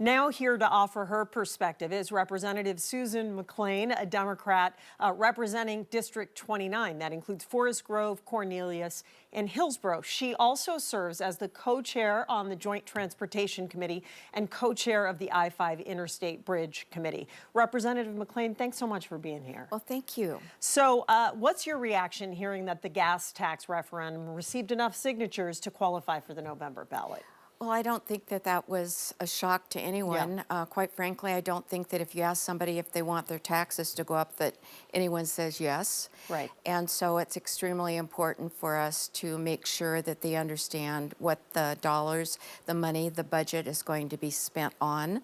Now here to offer her perspective is Representative Susan McLain, a Democrat representing District 29. That includes Forest Grove, Cornelius, and Hillsborough. She also serves as the co-chair on the Joint Transportation Committee and co-chair of the I-5 Interstate Bridge Committee. Representative McLain, thanks so much for being here. Well, thank you. So what's your reaction hearing that the gas tax referendum received enough signatures to qualify for the November ballot? Well, I don't think that that was a shock to anyone. Yeah. Quite frankly, I don't think that if you ask somebody if they want their taxes to go up, that anyone says yes. Right. And so it's extremely important for us to make sure that they understand what the dollars, the money, the budget is going to be spent on.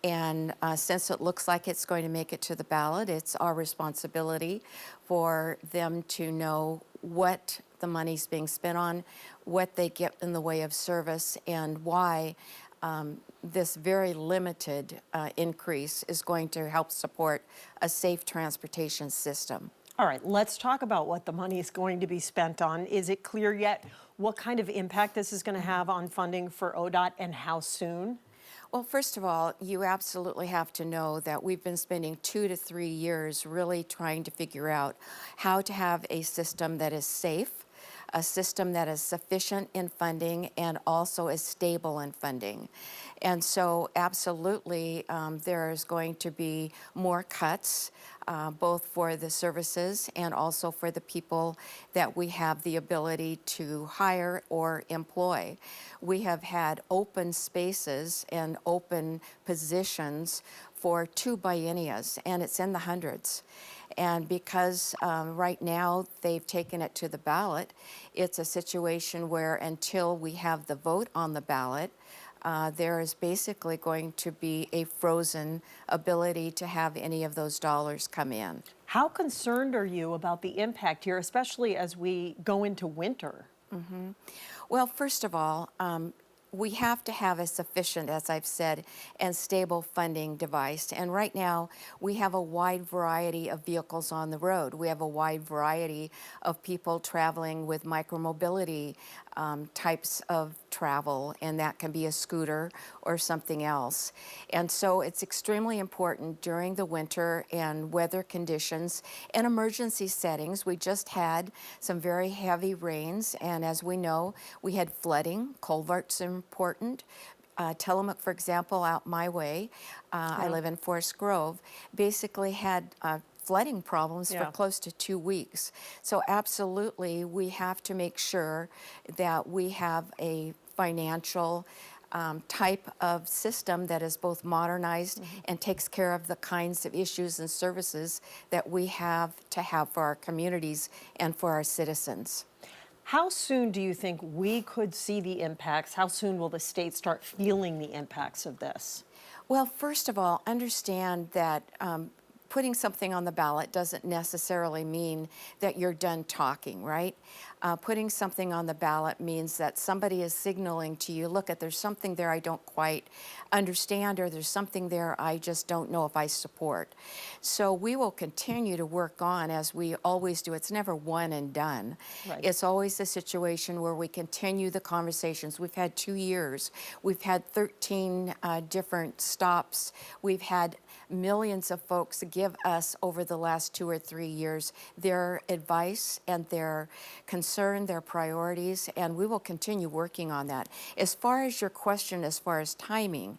And since it looks like it's going to make it to the ballot, it's our responsibility for them to know what the money's being spent on, what they get in the way of service, and why this very limited increase is going to help support a safe transportation system. All right, let's talk about what the money is going to be spent on. Is it clear yet what kind of impact this is going to have on funding for ODOT and how soon? Well, first of all, you absolutely have to know that we've been spending 2 to 3 years really trying to figure out how to have a system that is safe, a system that is sufficient in funding, and also is stable in funding. And so absolutely there's going to be more cuts, both for the services and also for the people that we have the ability to hire or employ. We have had open spaces and open positions for 2 bienniums, and it's in the hundreds. And because right now they've taken it to the ballot, it's a situation where until we have the vote on the ballot, there is basically going to be a frozen ability to have any of those dollars come in. How concerned are you about the impact here, especially as we go into winter? Mm-hmm. Well, first of all, we have to have a sufficient, as I've said, and stable funding device. And right now, we have a wide variety of vehicles on the road. We have a wide variety of people traveling with micromobility types of travel, and that can be a scooter or something else. And so it's extremely important during the winter and weather conditions and emergency settings. We just had some very heavy rains, and as we know, we had flooding. Culverts are important. Tillamook, for example, out my way, I live in Forest Grove, basically had flooding problems for close to 2 weeks. So absolutely, we have to make sure that we have a financial type of system that is both modernized and takes care of the kinds of issues and services that we have to have for our communities and for our citizens. How soon do you think we could see the impacts? How soon will the state start feeling the impacts of this? Well, first of all, understand that putting something on the ballot doesn't necessarily mean that you're done talking, right? Putting something on the ballot means that somebody is signaling to you, look, there's something there I don't quite understand, or there's something there I just don't know if I support. So we will continue to work on, as we always do. It's never one and done. Right. It's always a situation where we continue the conversations. We've had 2 years. We've had 13 different stops. We've had millions of folks give us over the last 2 or 3 years their advice and their concern, their priorities, and we will continue working on that. As far as your question, as far as timing,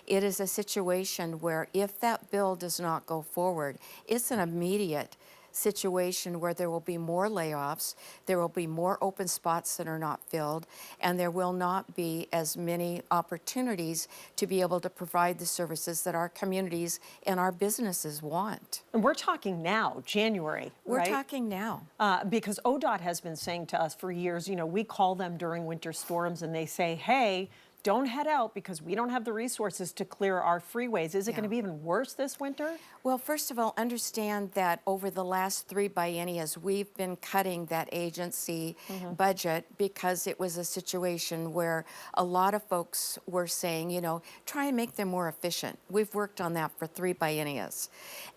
it is a situation where if that bill does not go forward, it's an immediate situation where there will be more layoffs, there will be more open spots that are not filled, and there will not be as many opportunities to be able to provide the services that our communities and our businesses want. And we're talking now, January, We're right? talking now. Because ODOT has been saying to us for years, you know, we call them during winter storms and they say, hey, don't head out because we don't have the resources to clear our freeways. Is it going to be even worse this winter? Well, first of all, understand that over the last 3 bienniums, we've been cutting that agency budget because it was a situation where a lot of folks were saying, you know, try and make them more efficient. We've worked on that for 3 bienniums,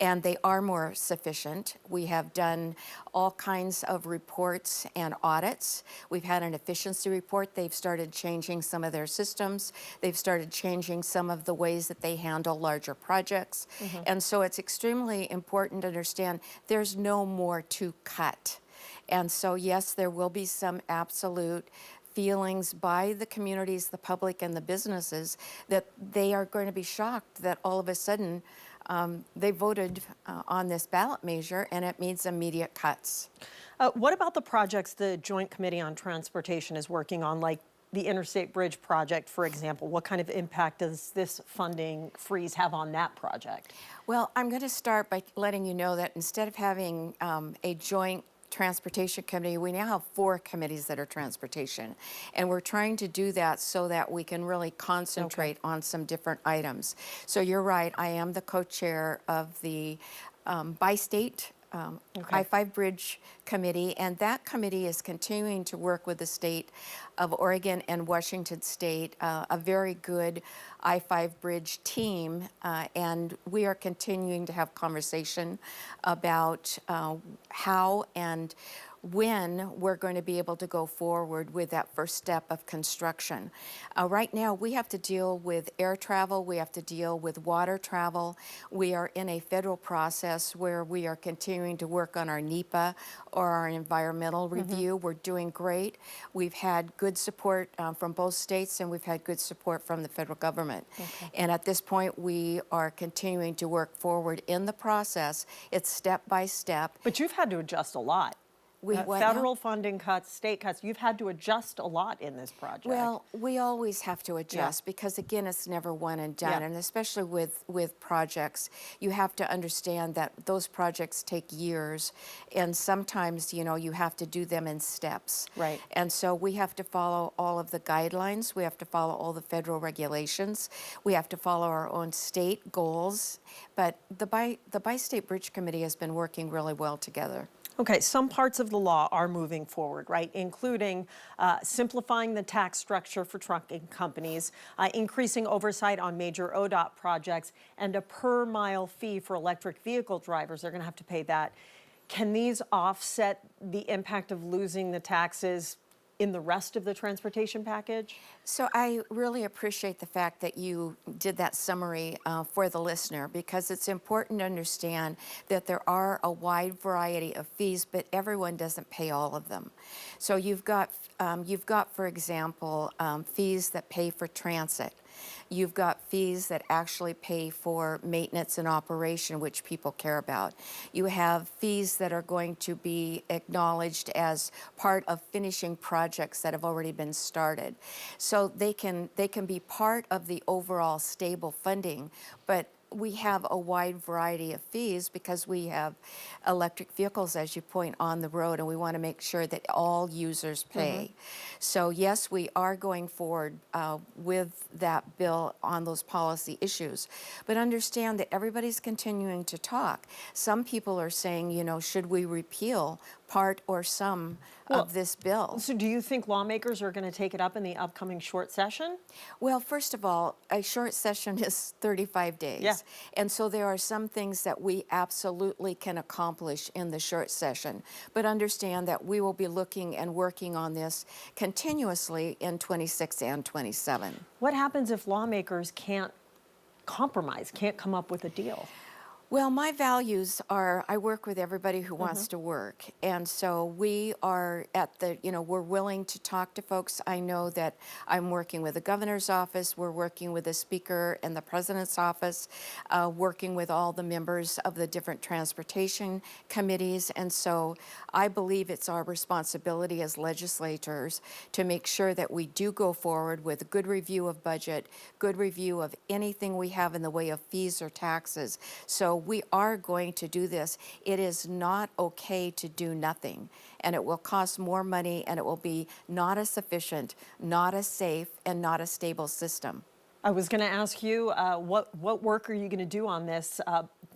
and they are more sufficient. We have done all kinds of reports and audits. We've had an efficiency report. They've started changing some of their systems. They've started changing some of the ways that they handle larger projects. And so it's extremely important to understand there's no more to cut. And so, yes, there will be some absolute feelings by the communities, the public, and the businesses that they are going to be shocked that all of a sudden they voted on this ballot measure and it means immediate cuts. What about the projects the Joint Committee on Transportation is working on, like the Interstate Bridge project, for example? What kind of impact does this funding freeze have on that project? Well, I'm going to start by letting you know that instead of having a joint transportation committee, we now have 4 committees that are transportation. And we're trying to do that so that we can really concentrate on some different items. So you're right, I am the co-chair of the bi-state I-5 Bridge Committee, and that committee is continuing to work with the state of Oregon and Washington State, a very good I-5 Bridge team, and we are continuing to have conversation about how and when we're going to be able to go forward with that first step of construction. Right now, we have to deal with air travel, we have to deal with water travel. We are in a federal process where we are continuing to work on our NEPA or our environmental review. We're doing great. We've had good support from both states, and we've had good support from the federal government. And at this point, we are continuing to work forward in the process. It's step by step. But you've had to adjust a lot. Federal funding cuts, state cuts, you've had to adjust a lot in this project. Well, we always have to adjust because, again, it's never one and done. And especially with projects, you have to understand that those projects take years. And sometimes, you know, you have to do them in steps. Right. And so we have to follow all of the guidelines. We have to follow all the federal regulations. We have to follow our own state goals. But the Bi-State Bridge Committee has been working really well together. Okay, some parts of the law are moving forward, right, including simplifying the tax structure for trucking companies, increasing oversight on major ODOT projects, and a per-mile fee for electric vehicle drivers. They're going to have to pay that. Can these offset the impact of losing the taxes in the rest of the transportation package? So I really appreciate the fact that you did that summary for the listener, because it's important to understand that there are a wide variety of fees, but everyone doesn't pay all of them. So you've got, for example, fees that pay for transit. You've got fees that actually pay for maintenance and operation, which people care about. You have fees that are going to be acknowledged as part of finishing projects that have already been started. So they can be part of the overall stable funding, but we have a wide variety of fees because we have electric vehicles, as you point, on the road, and we want to make sure that all users pay. So yes, we are going forward with that bill on those policy issues. But understand that everybody's continuing to talk. Some people are saying, you know, should we repeal part or some of this bill? So do you think lawmakers are going to take it up in the upcoming short session? Well, first of all, a short session is 35 days. Yeah. And so there are some things that we absolutely can accomplish in the short session. But understand that we will be looking and working on this continuously in 26 and 27. What happens if lawmakers can't compromise, can't come up with a deal? Well, my values are I work with everybody who wants to work. And so we are at the, you know, we're willing to talk to folks. I know that I'm working with the governor's office, we're working with the speaker and the president's office, working with all the members of the different transportation committees. And so I believe it's our responsibility as legislators to make sure that we do go forward with a good review of budget, good review of anything we have in the way of fees or taxes. So we are going to do this. It is not okay to do nothing, and it will cost more money, and it will be not as sufficient, not as safe, and not a stable system. I was going to ask you, what work are you going to do on this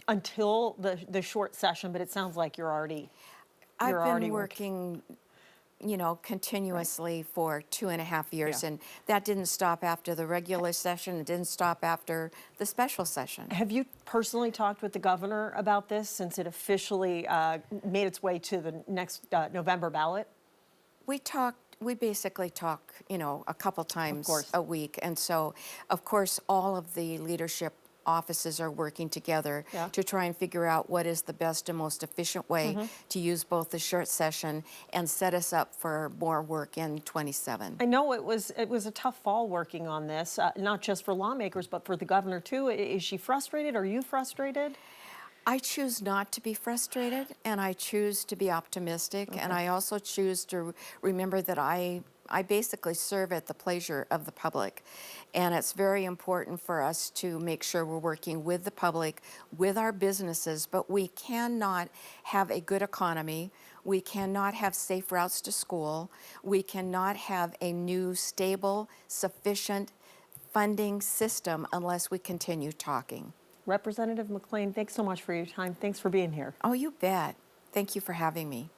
until the short session, but it sounds like you're already I've been working you know, continuously for 2.5 years, Yeah. and that didn't stop after the regular session. It didn't stop after the special session. Have you personally talked with the governor about this since it officially made its way to the next November ballot? We basically talk, you know, a couple times course. a week. And so, of course, all of the leadership offices are working together Yeah. to try and figure out what is the best and most efficient way Mm-hmm. to use both the short session and set us up for more work in 27. I know it was a tough fall working on this, not just for lawmakers, but for the governor too. Is she frustrated? Are you frustrated? I choose not to be frustrated, and I choose to be optimistic, and I also choose to remember that I basically serve at the pleasure of the public. And it's very important for us to make sure we're working with the public, with our businesses, but we cannot have a good economy. We cannot have safe routes to school. We cannot have a new, stable, sufficient funding system unless we continue talking. Representative McLain, thanks so much for your time. Thanks for being here. Oh, you bet. Thank you for having me.